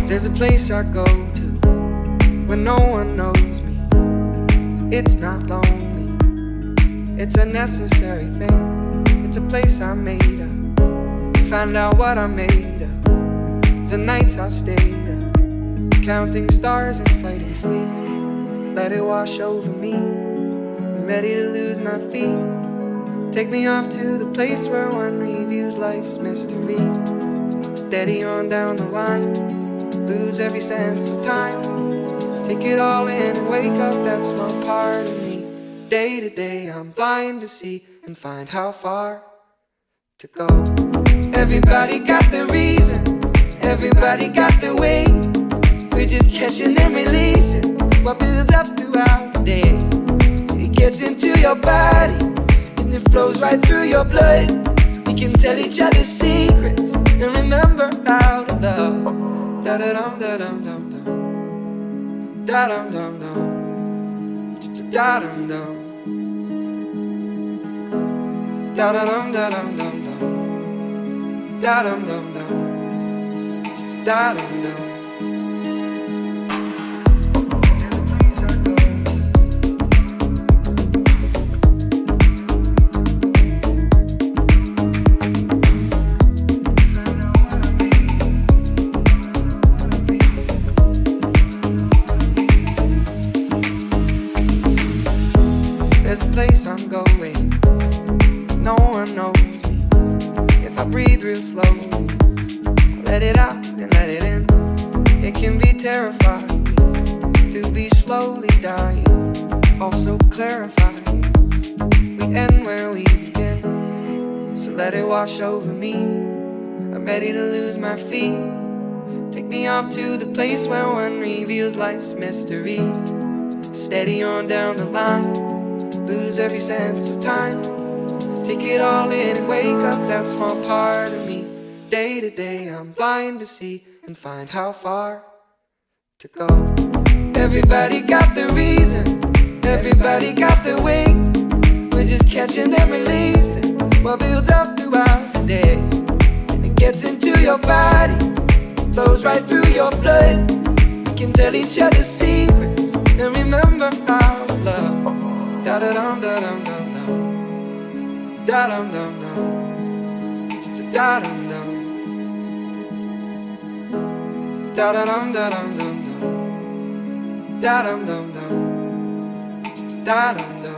There's a place I go to when no one knows me. It's not lonely, it's a necessary thing. It's a place I made up, find out what I made of. The nights I've stayed up, counting stars and fighting sleep. Let it wash over me, I'm ready to lose my feet. Take me off to the place where one reviews life's mystery. Steady on down the line, lose every sense of time. Take it all in and wake up that small part of me. Day to day I'm blind to see and find how far to go. Everybody got their reason, everybody got their way. We're just catching and releasing what builds up throughout the day. It gets into your body and it flows right through your blood. We can tell each other secrets and remember how to love. Da-da-dum, da-dum, dum, dum. Da-dum, dum, dum. Da-dum, dum. Da-da-dum, da-dum, dum, dum. Da-dum, dum, dum. Da-dum, dum. There's a place I'm going, no one knows me. If I breathe real slow, let it out and let it in. It can be terrifying to be slowly dying, also clarifying. We end where we begin, so let it wash over me. I'm ready to lose my feet. Take me off to the place where one reveals life's mystery. Steady on down the line, lose every sense of time. Take it all in and wake up that small part of me. Day to day I'm blind to see and find how far to go. Everybody got their reason, everybody got their way. We're just catching and releasing what builds up throughout the day. And it gets into your body, flows right through your blood. We can tell each other secrets and remember how to love. Da-da-dum, da-dum, dum, dum. Da-dum, dum, dum. Da-dum, dum. Da-da-dum, da-dum, dum, dum. Da-dum, dum, dum. Da-dum, dum.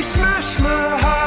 smash my heart.